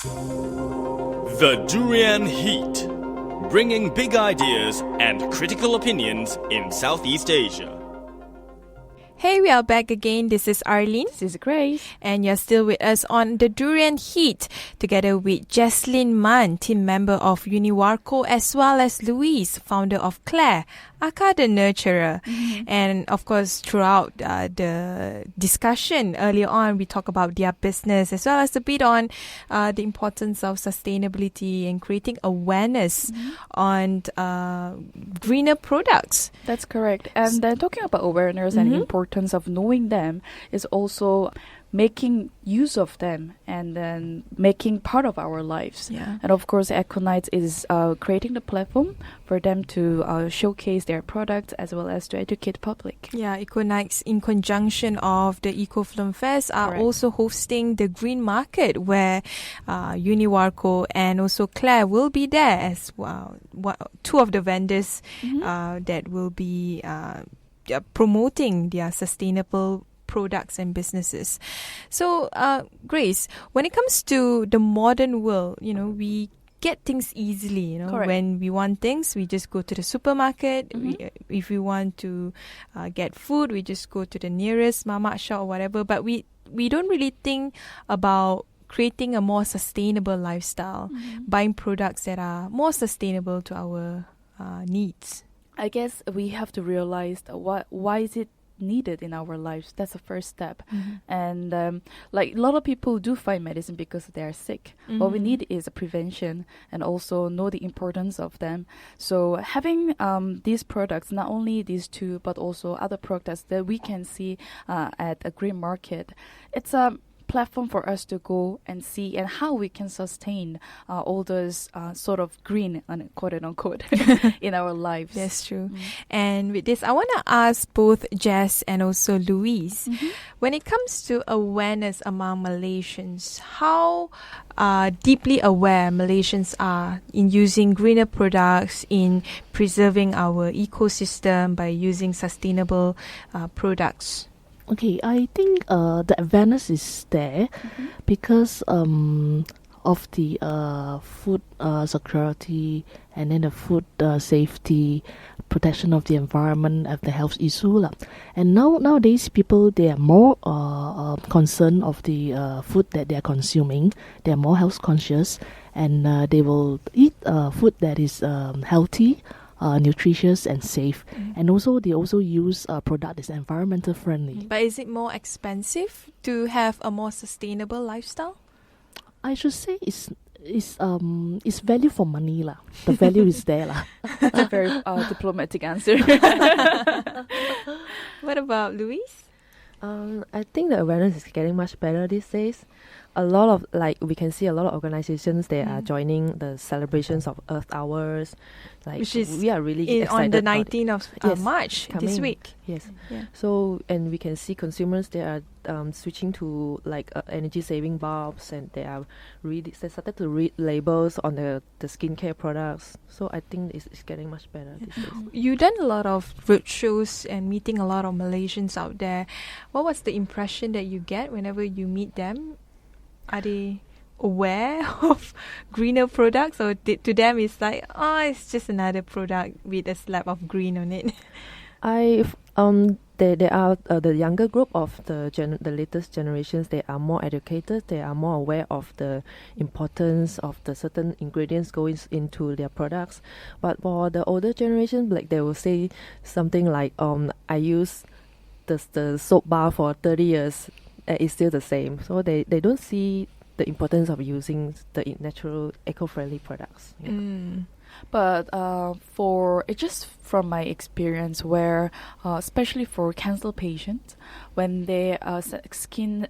The Durian Heat, bringing big ideas and critical opinions in Southeast Asia. Hey, we are back again. This is Arlene. This is Grace. And you're still with us on the Durian Heat, together with Jesslyn Mann, team member of Uniwarco, as well as Louise, founder of Claire, Aka the Nurturer. And of course, throughout the discussion earlier on, we talk about their business, as well as a bit on the importance of sustainability and creating awareness on greener products. That's correct. And then talking about awareness and importance of knowing them is also making use of them and then making part of our lives. Yeah. And of course, Econites is creating the platform for them to showcase their products as well as to educate public. Yeah, Econites, in conjunction of the EcoFilm Fest, are Correct. also hosting the Green Market, where Uniwarco and also Claire will be there as well. Two of the vendors that will be promoting their sustainable products and businesses. So, Grace, when it comes to the modern world, we get things easily. Correct. When we want things, we just go to the supermarket. If we want to get food, we just go to the nearest mama shop or whatever. But we don't really think about creating a more sustainable lifestyle, buying products that are more sustainable to our needs. I guess we have to realize why is it needed in our lives. That's the first step. And like a lot of people do find medicine because they are sick. What we need is a prevention and also know the importance of them. So having these products, not only these two but also other products that we can see at a green market, it's a platform for us to go and see and how we can sustain all those sort of green, quote unquote, in our lives. That's true. And with this, I want to ask both Jess and also Louise, when it comes to awareness among Malaysians, how deeply aware Malaysians are in using greener products, in preserving our ecosystem by using sustainable products? Okay, I think the awareness is there because of the food security and then the food safety, protection of the environment, of the health issue lah. And nowadays people, they are more concerned of the food that they are consuming. They are more health conscious, and they will eat food that is healthy, nutritious and safe. And also they also use a product that's environmental friendly. But is it more expensive to have a more sustainable lifestyle? I should say it's value for money lah. The value is there lah. That's a very diplomatic answer. What about Louise? I think the awareness is getting much better these days. A lot of, we can see a lot of organizations, they are joining the celebrations of Earth Hours. Which is we are really excited on the about it. 19th of Yes, March, this coming. week. Yes. Yeah. So, and we can see consumers, they are switching to energy saving bulbs, and they started to read labels on the skincare products. So I think it's getting much better these days. You've done a lot of roadshows and meeting a lot of Malaysians out there. What was the impression that you get whenever you meet them? Are they aware of greener products, or to them it's like, it's just another product with a slab of green on it? They are the younger group of the latest generations. They are more educated. They are more aware of the importance of the certain ingredients going into their products. But for the older generation, they will say something like, I use the soap bar for 30 years. It's still the same. So they don't see the importance of using the natural, eco-friendly products. Yeah. But for just from my experience, where especially for cancer patients, when their skin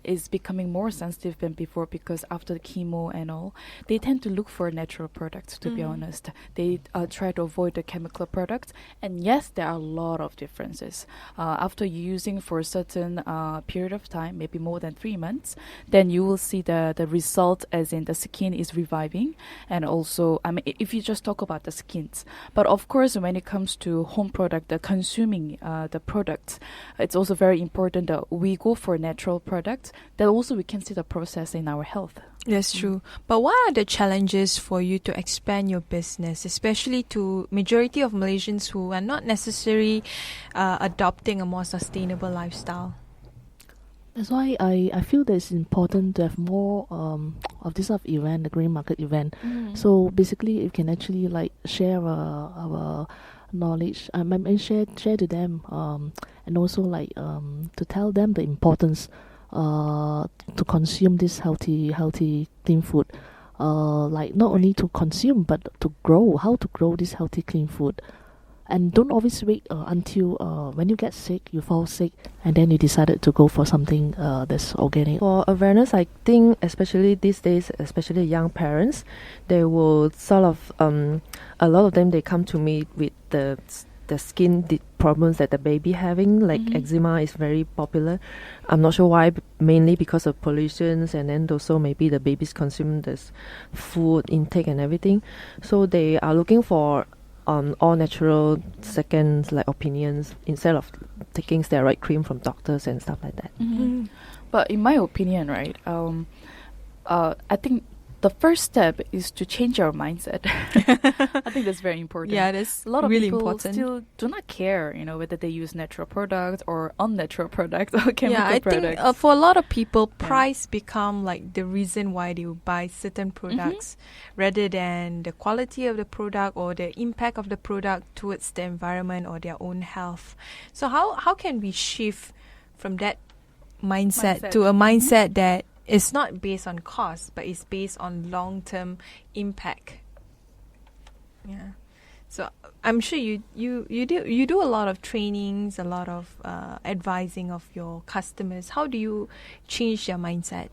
is becoming more sensitive than before because after the chemo and all, they tend to look for natural products, to be honest. They try to avoid the chemical products. And yes, there are a lot of differences. After using for a certain period of time, maybe more than 3 months, then you will see the result, as in the skin is reviving. And also, if you just talk about the skins. But of course, when it comes to home product, the consuming the products, it's also very important that we go for natural products. then also we can see the process in our health. That's true. But what are the challenges for you to expand your business, especially to majority of Malaysians who are not necessarily adopting a more sustainable lifestyle? That's why I feel that it's important to have more of this sort of event, the green market event. So basically, you can actually like share our knowledge, and share to them, and also like to tell them the importance to consume this healthy clean food. Like not only to consume but to grow, how to grow this healthy clean food. And don't always wait until when you get sick, you fall sick, and then you decided to go for something that's organic. For awareness, I think especially these days, especially young parents, they will sort of a lot of them they come to me with the skin problems that the baby having, like eczema is very popular. I'm not sure why, mainly because of pollutions, and then also maybe the babies consume this food intake and everything. So they are looking for all natural second like opinions instead of taking steroid cream from doctors and stuff like that. But in my opinion, right, I think the first step is to change our mindset. I think that's very important. Yeah, that's A lot of really people important. still do not care, whether they use natural products or unnatural products or chemical Yeah, I products. think for a lot of people, Yeah. price become like the reason why they will buy certain products rather than the quality of the product or the impact of the product towards the environment or their own health. So how can we shift from that mindset to a mindset that is not based on cost but is based on long-term impact? Yeah. So I'm sure you do a lot of trainings, a lot of advising of your customers. How do you change their mindset?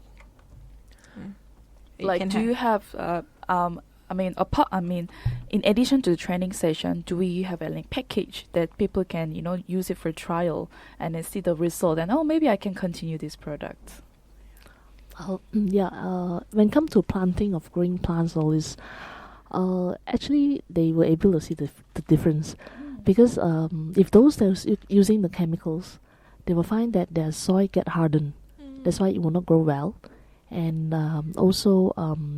Like, do you have in addition to the training session, do we have a package that people can use it for trial and then see the result, and maybe I can continue this product? When it comes to planting of growing plants, all this, actually they were able to see the difference, because if those that was using the chemicals, they will find that their soil get hardened. That's why it will not grow well, and also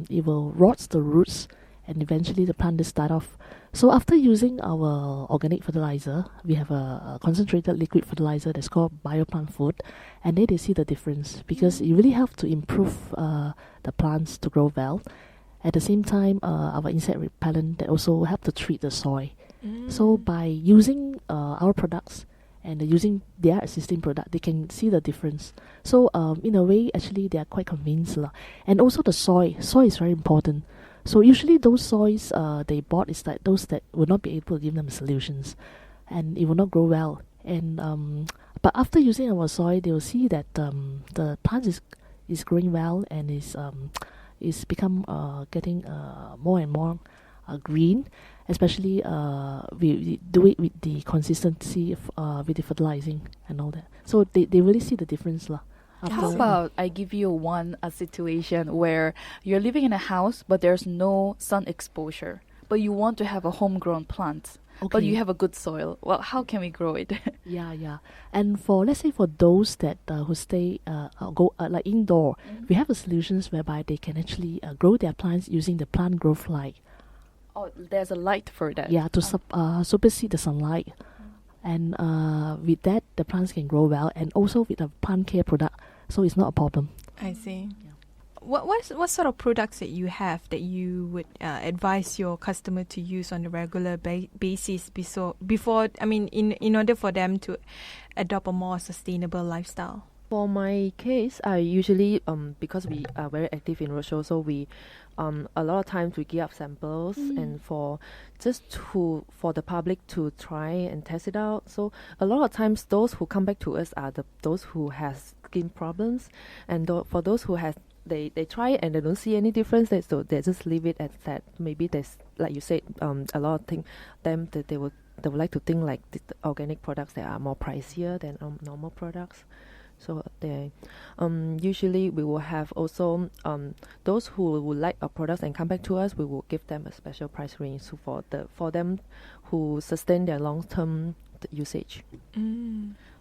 it will rot the roots, and eventually the plant will start off. So after using our organic fertilizer, we have a concentrated liquid fertilizer that's called Bioplant Food, and they see the difference, because it really helps to improve the plants to grow well. At the same time, our insect repellent that also help to treat the soil. So by using our products and using their existing product, they can see the difference. So in a way, actually, they are quite convinced. And also the soil. Soil is very important. So usually those soils they bought is like those that will not be able to give them solutions, and it will not grow well. And but after using our soil, they will see that the plant is growing well, and is become getting more and more green. Especially we do it with the consistency of with the fertilizing and all that. So they really see the difference lah. How about I give you a situation where you're living in a house but there's no sun exposure, but you want to have a homegrown plant, but you have a good soil. Well, how can we grow it? Yeah. And let's say for those that who stay like indoor, we have a solutions whereby they can actually grow their plants using the plant growth light. Oh, there's a light for that. Yeah, to supersede the sunlight. And with that, the plants can grow well, and also with a plant care product, so it's not a problem. I see. What sort of products that you have that you would advise your customer to use on a regular basis before in order for them to adopt a more sustainable lifestyle? For my case, I usually because we are very active in roadshow, so we a lot of times we give up samples and for the public to try and test it out. So a lot of times those who come back to us are those who has skin problems, and for those who has they try it and they don't see any difference, so they just leave it at that. Maybe there's, like you said, a lot of them that they would like to think like the organic products that are more pricier than normal products. So they usually we will have also those who would like our products and come back to us, we will give them a special price range. So for them who sustain their long-term usage.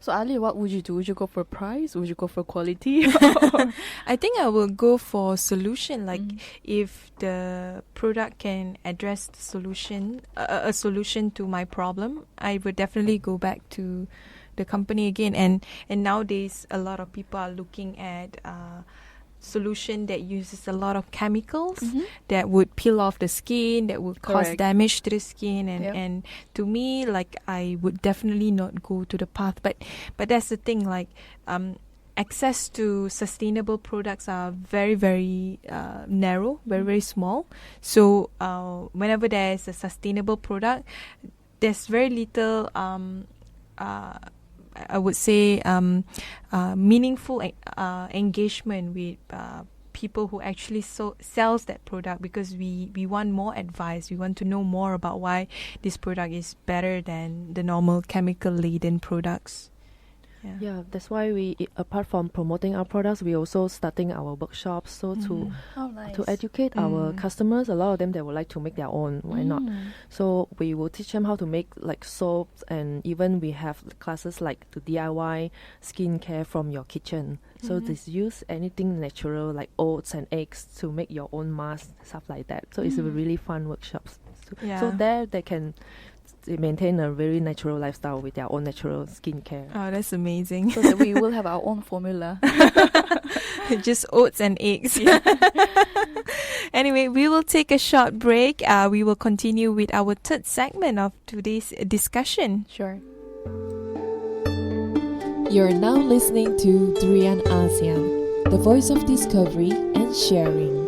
So Ali, what would you do? Would you go for price? Would you go for quality? I think I will go for solution. Like Mm. if the product can address the solution, a solution to my problem, I would definitely go back to the company again. And nowadays, a lot of people are looking at solution that uses a lot of chemicals that would peel off the skin, that would cause Correct. damage to the skin, and Yep. and to me, like, I would definitely not go to the path. But that's the thing, like, access to sustainable products are very, very narrow, very small. So whenever there's a sustainable product, there's very little I would say meaningful engagement with people who actually sells that product, because we want more advice. We want to know more about why this product is better than the normal chemical laden products. Yeah, that's why we, apart from promoting our products, we also starting our workshops. So Oh, nice. to educate our customers, a lot of them they would like to make their own. Why not? So we will teach them how to make like soaps, and even we have classes like to DIY skincare from your kitchen. So this use anything natural like oats and eggs to make your own mask, stuff like that. So it's a really fun workshops. So there they can maintain a very natural lifestyle with their own natural skincare. Oh, that's amazing. So that we will have our own formula. Just oats and eggs. Anyway, we will take a short break. We will continue with our third segment of today's discussion. Sure. You're now listening to Durian ASEAN, the voice of discovery and sharing.